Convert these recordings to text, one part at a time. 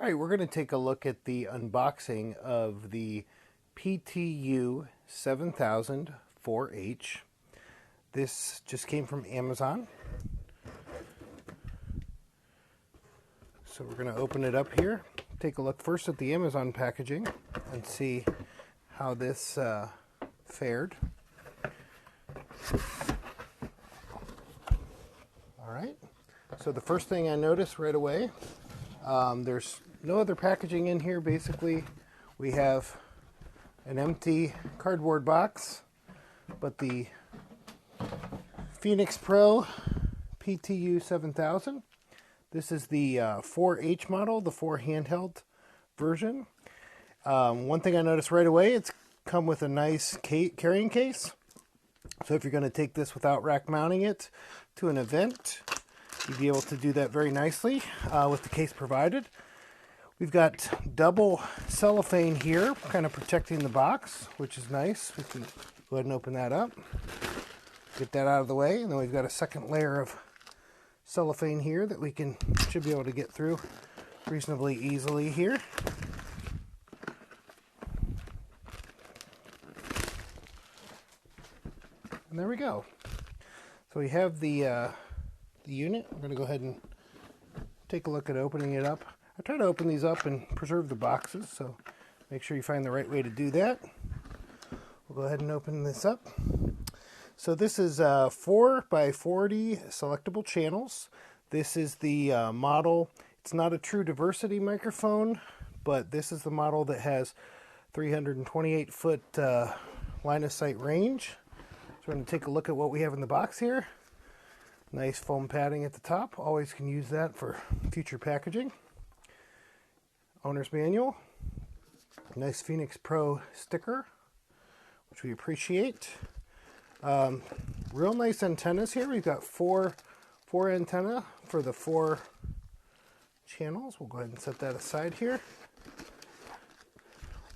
All right, we're going to take a look at the unboxing of the PTU 7000 4H. This just came from Amazon. So we're going to open it up here, take a look first at the Amazon packaging and see how this fared. All right, so the first thing I noticed right away, there's no other packaging in here. Basically, we have an empty cardboard box, but the Phenyx Pro PTU 7000. This is the 4H model, the 4 handheld version. One thing I noticed right away, it's come with a nice carrying case. So if you're going to take this without rack mounting it to an event, you'll be able to do that very nicely with the case provided. We've got double cellophane here, kind of protecting the box, which is nice. We can go ahead and open that up, get that out of the way, and then we've got a second layer of cellophane here that we should be able to get through reasonably easily here. And there we go. So we have the unit. We're going to go ahead and take a look at opening it up. I try to open these up and preserve the boxes, so make sure you find the right way to do that. We'll go ahead and open this up. So this is 4 by 40 selectable channels. This is the model. It's not a true diversity microphone, but this is the model that has 328-foot line of sight range. So we're going to take a look at what we have in the box here. Nice foam padding at the top. Always can use that for future packaging. Owner's manual. Nice Phenyx Pro sticker, which we appreciate. Real nice antennas here. We've got four antenna for the 4 channels. We'll go ahead and set that aside here.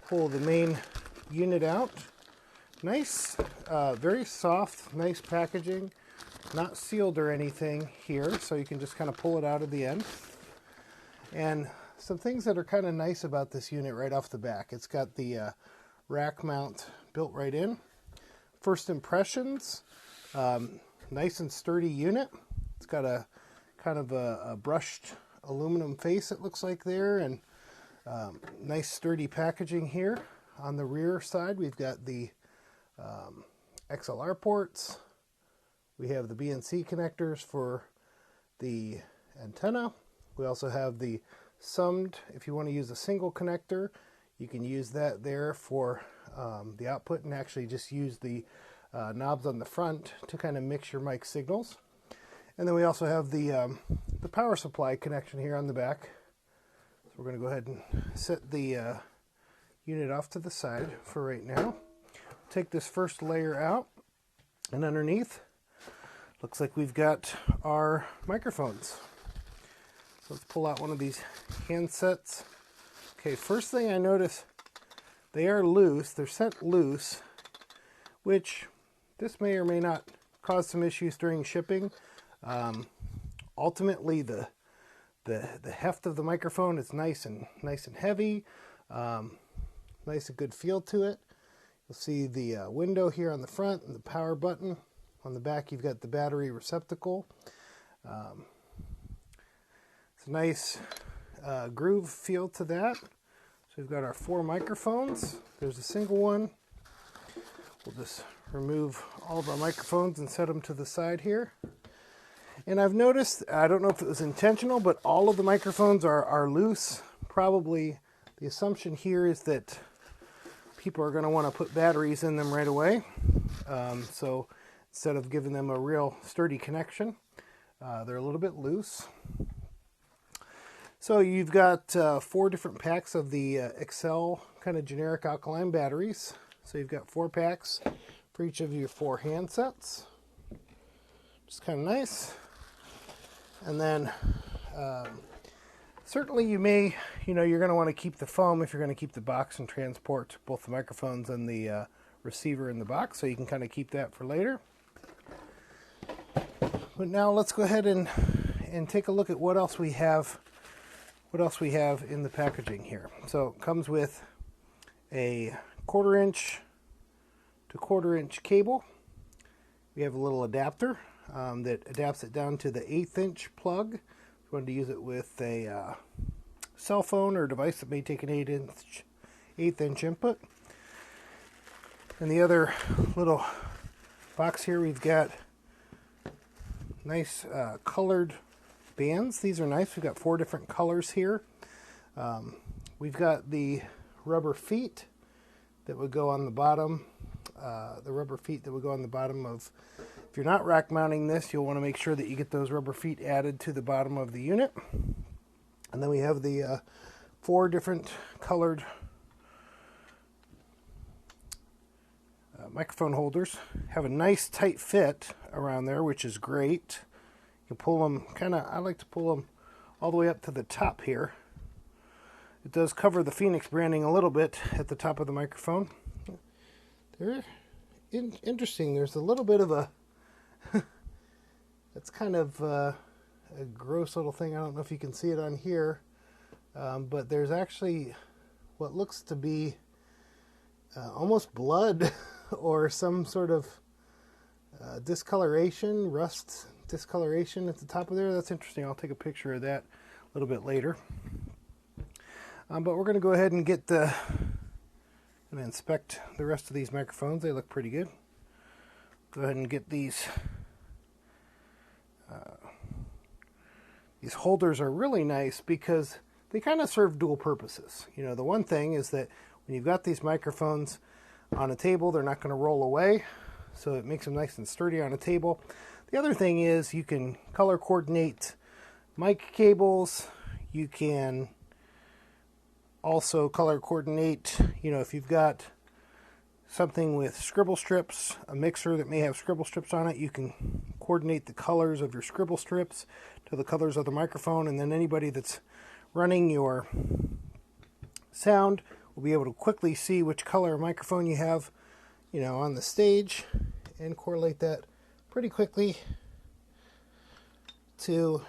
Pull the main unit out. Nice, very soft, nice packaging. Not sealed or anything here, so you can just kind of pull it out at the end. And some things that are kind of nice about this unit right off the back. It's got the rack mount built right in. First impressions, nice and sturdy unit. It's got a kind of a brushed aluminum face, it looks like there, and nice sturdy packaging here. On the rear side, we've got the XLR ports. We have the BNC connectors for the antenna. We also have the summed. If you want to use a single connector, you can use that there for the output and actually just use the knobs on the front to kind of mix your mic signals. And then we also have the power supply connection here on the back. So we're going to go ahead and set the unit off to the side for right now. Take this first layer out, and underneath looks like we've got our microphones. So let's pull out one of these handsets. Okay, first thing I notice, they are loose. They're set loose, which this may or may not cause some issues during shipping. Ultimately, the heft of the microphone is nice and heavy. Nice and good feel to it. You'll see the window here on the front and the power button. On the back, you've got the battery receptacle. It's a nice groove feel to that. So we've got our 4 microphones. There's a single one. We'll just remove all of our microphones and set them to the side here. And I've noticed, I don't know if it was intentional, but all of the microphones are loose. Probably the assumption here is that people are going to want to put batteries in them right away. So instead of giving them a real sturdy connection, they're a little bit loose. So you've got 4 different packs of the Excel kind of generic alkaline batteries. So you've got 4 packs for each of your 4 handsets. Just kind of nice. And then certainly you may, you're going to want to keep the foam if you're going to keep the box and transport both the microphones and the receiver in the box, so you can kind of keep that for later. But now let's go ahead and take a look at what else we have what else we have in the packaging here. So it comes with a 1/4 inch to 1/4 inch cable. We have a little adapter that adapts it down to the 1/8 inch plug. If you wanted to use it with a cell phone or device that may take an 1/8 inch input. And the other little box here, we've got nice colored bands. These are nice. We've got 4 different colors here. We've got the rubber feet that would go on the bottom. The rubber feet that would go on the bottom of, if you're not rack mounting this, you'll want to make sure that you get those rubber feet added to the bottom of the unit. And then we have the 4 different colored microphone holders. Have a nice tight fit around there, which is great. You pull them I like to pull them all the way up to the top here. It does cover the Phenyx branding a little bit at the top of the microphone. They're interesting. There's a little bit of a that's kind of a gross little thing. I don't know if you can see it on here, but there's actually what looks to be almost blood or some sort of discoloration, rust discoloration at the top of there. That's interesting. I'll take a picture of that a little bit later. But we're going to go ahead and get and inspect the rest of these microphones. They look pretty good. Go ahead and get these. These holders are really nice because they kind of serve dual purposes. You know, the one thing is that when you've got these microphones on a table, they're not going to roll away, so it makes them nice and sturdy on a table. The other thing is you can color coordinate mic cables. You can also color coordinate, you know, if you've got something with scribble strips, a mixer that may have scribble strips on it, you can coordinate the colors of your scribble strips to the colors of the microphone, and then anybody that's running your sound will be able to quickly see which color microphone you have, you know, on the stage, and correlate that pretty quickly to,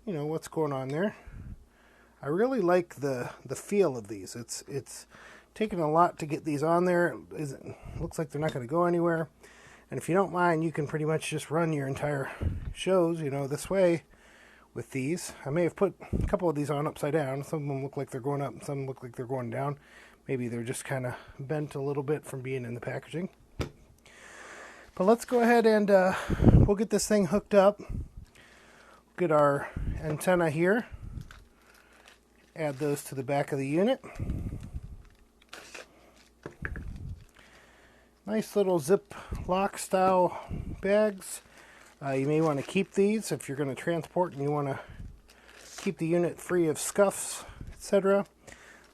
you know, what's going on there. I really like the feel of these. It's taken a lot to get these on there. It looks like they're not going to go anywhere. And if you don't mind, you can pretty much just run your entire shows, you know, this way with these. I may have put a couple of these on upside down. Some of them look like they're going up, and some look like they're going down. Maybe they're just kind of bent a little bit from being in the packaging. But let's go ahead and we'll get this thing hooked up. Get our antenna here. Add those to the back of the unit. Nice little zip lock style bags. You may want to keep these if you're going to transport and you want to keep the unit free of scuffs, etc.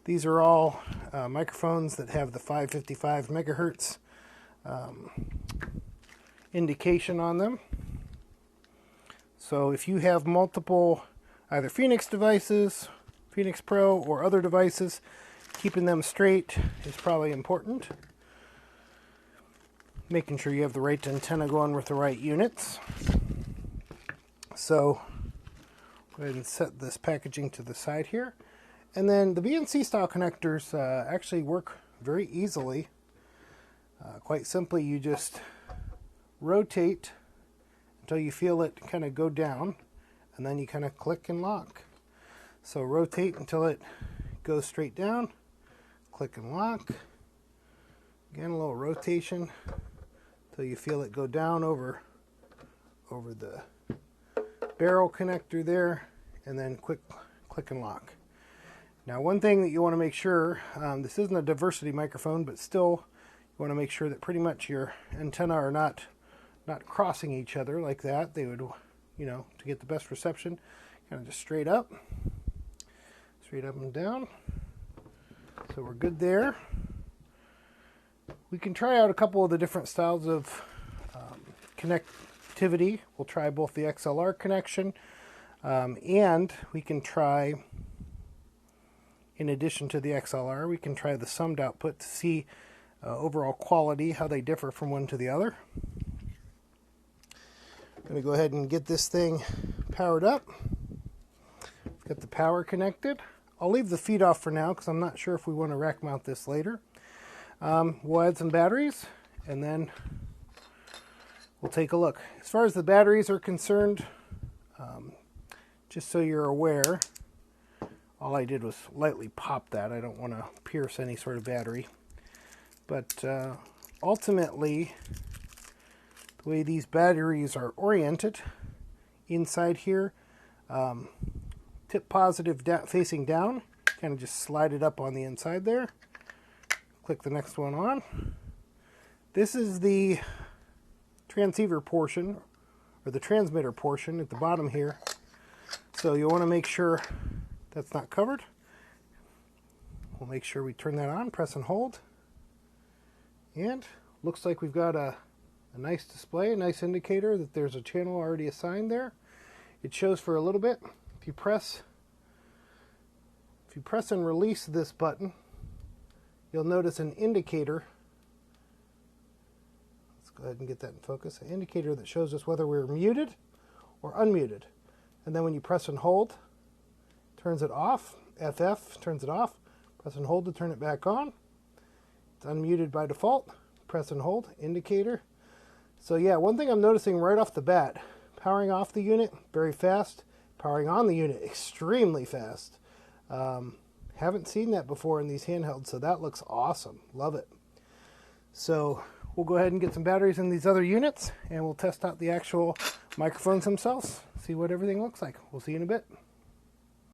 These are all microphones that have the 555 megahertz indication on them. So if you have multiple either Phenyx devices, Phenyx Pro, or other devices, keeping them straight is probably important. Making sure you have the right antenna going with the right units. So go ahead and set this packaging to the side here. And then the BNC style connectors actually work very easily. Quite simply, you just rotate until you feel it kind of go down, and then you kind of click and lock. So rotate until it goes straight down, click and lock. Again, a little rotation until you feel it go down over the barrel connector there, and then quick click and lock. Now, one thing that you want to make sure, this isn't a diversity microphone, but still you want to make sure that pretty much your antenna are not crossing each other like that. They would, you know, to get the best reception, kind of just straight up and down. So we're good there. We can try out a couple of the different styles of connectivity. We'll try both the XLR connection, and we can try, in addition to the XLR, we can try the summed output to see overall quality, how they differ from one to the other. I'm going to go ahead and get this thing powered up. Got the power connected. I'll leave the feet off for now because I'm not sure if we want to rack mount this later. We'll add some batteries and then we'll take a look. As far as the batteries are concerned, just so you're aware, all I did was lightly pop that. I don't want to pierce any sort of battery. But ultimately, the way these batteries are oriented inside here, tip positive facing down, kind of just slide it up on the inside there. Click the next one on. This is the transceiver portion, or the transmitter portion at the bottom here. So you'll want to make sure that's not covered. We'll make sure we turn that on, press and hold. And looks like we've got a nice display, a nice indicator that there's a channel already assigned there. It shows for a little bit. If you press and release this button, you'll notice an indicator. Let's go ahead and get that in focus. An indicator that shows us whether we're muted or unmuted. And then when you press and hold, turns it off. FF turns it off. Press and hold to turn it back on. It's unmuted by default. Press and hold, indicator. So yeah, one thing I'm noticing right off the bat, powering off the unit, very fast. Powering on the unit, extremely fast. Haven't seen that before in these handhelds, so that looks awesome. Love it. So we'll go ahead and get some batteries in these other units, and we'll test out the actual microphones themselves, see what everything looks like. We'll see you in a bit.